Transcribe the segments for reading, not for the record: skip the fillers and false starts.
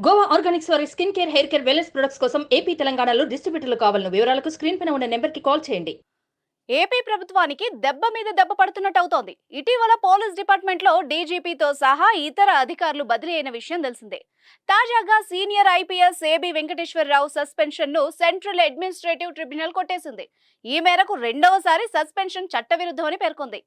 Goa Organics వారి skin care, hair care, wellness products కోసం AP, తెలంగాణలో డిస్ట్రిబ్యూటర్లు కావాలను వివరాలకు స్క్రీన్ పైన ఉన్న నెంబర్కి కాల్ చేయండి. ఏపీ ప్రభుత్వానికి దెబ్బ మీద దెబ్బ పడుతున్నట్టవుతోంది. ఇటీవల పోలీస్ డిపార్ట్మెంట్ లో డీజీపీతో సహా ఇతర అధికారులు బదిలీ అయిన విషయం తెలిసిందే. తాజాగా senior IPS AB Venkateswara Rao suspension ను సెంట్రల్ అడ్మినిస్ట్రేటివ్ ట్రిబ్యునల్ కొట్టేసింది. ఈ మేరకు రెండవసారి సస్పెన్షన్ చట్టవిరుద్ధమని పేర్కొంది.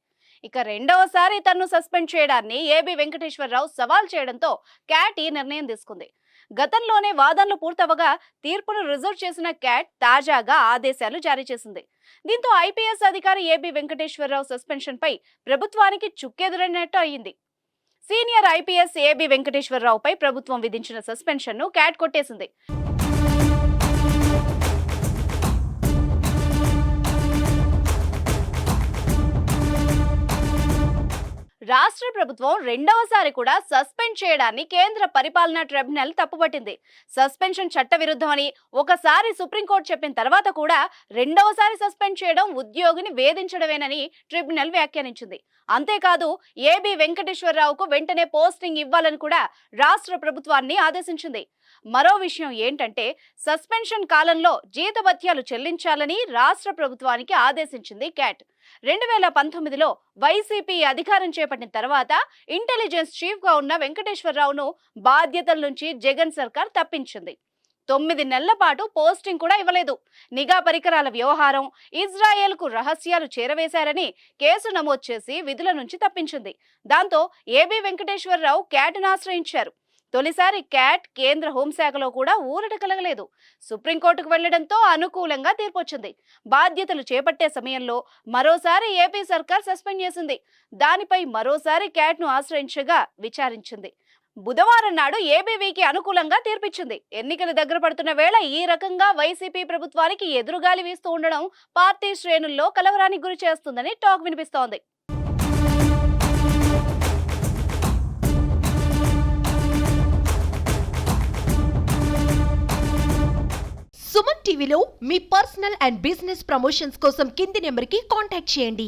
ఇక రెండవసారి తనను సస్పెండ్ చేయడాన్ని ఏబీ వెంకటేశ్వరరావు సవాల్ చేయడంతో క్యాట్ ఈ నిర్ణయం తీసుకుంది. గతంలోనే వాదనలు పూర్తవగా తీర్పును రిజర్వ్ చేసిన క్యాట్ తాజాగా ఆదేశాలు జారీ చేసింది. దీంతో ఐపీఎస్ అధికారి ఏబీ వెంకటేశ్వరరావు సస్పెన్షన్ పై ప్రభుత్వానికి చుక్కెదురైనట్టు అయింది. సీనియర్ ఐపీఎస్ ఏబీ వెంకటేశ్వరరావుపై ప్రభుత్వం విధించిన సస్పెన్షన్ ను క్యాట్ కొట్టేసింది. రాష్ట్ర ప్రభుత్వం రెండవసారి కూడా సస్పెండ్ చేయడాన్ని కేంద్ర పరిపాలనా ట్రిబ్యునల్ తప్పుపట్టింది. సస్పెన్షన్ చట్టవిరుద్ధమని ఒకసారి సుప్రీంకోర్టు చెప్పిన తర్వాత కూడా రెండవసారి సస్పెండ్ చేయడం ఉద్యోగిని వేధించడమేనని ట్రిబ్యునల్ వ్యాఖ్యానించింది. అంతేకాదు ఏబీ వెంకటేశ్వరరావుకు వెంటనే పోస్టింగ్ ఇవ్వాలని కూడా రాష్ట్ర ప్రభుత్వాన్ని ఆదేశించింది. మరో విషయం ఏంటంటే సస్పెన్షన్ కాలంలో జీతభత్యాలు చెల్లించాలని రాష్ట్ర ప్రభుత్వానికి ఆదేశించింది క్యాట్. 2019లో వైసీపీ అధికారం చేపట్టిన తర్వాత ఇంటెలిజెన్స్ చీఫ్ గా ఉన్న వెంకటేశ్వరరావును బాధ్యతల నుంచి జగన్ సర్కార్ తప్పించింది. 9 నెలల పాటు పోస్టింగ్ కూడా ఇవ్వలేదు. నిఘా పరికరాల వ్యవహారం, ఇజ్రాయెల్ కు రహస్యాలు చేరవేశారని కేసు నమోదు చేసి విధుల నుంచి తప్పించింది. దాంతో ఏబీ వెంకటేశ్వరరావు క్యాట్ను ఆశ్రయించారు. తొలిసారి క్యాట్ కేంద్ర హోంశాఖలో కూడా ఊరట కలగలేదు. సుప్రీంకోర్టుకు వెళ్లడంతో అనుకూలంగా తీర్పొచ్చింది. బాధ్యతలు చేపట్టే సమయంలో మరోసారి ఏపీ సర్కార్ సస్పెండ్ చేసింది. దానిపై మరోసారి క్యాట్ను ఆశ్రయించగా విచారించింది. బుధవారం నాడు ఏబీవీకి అనుకూలంగా తీర్పిచ్చింది. ఎన్నికలు దగ్గర పడుతున్న వేళ ఈ రకంగా వైసీపీ ప్రభుత్వానికి ఎదురుగాలి వీస్తూ ఉండడం పార్టీ శ్రేణుల్లో కలవరానికి గురి చేస్తుందని టాక్ వినిపిస్తోంది. సుమన్ టీవీలో మీ పర్సనల్ అండ్ బిజినెస్ ప్రమోషన్స్ కోసం కింది నెంబర్కి కాంటాక్ట్ చేయండి.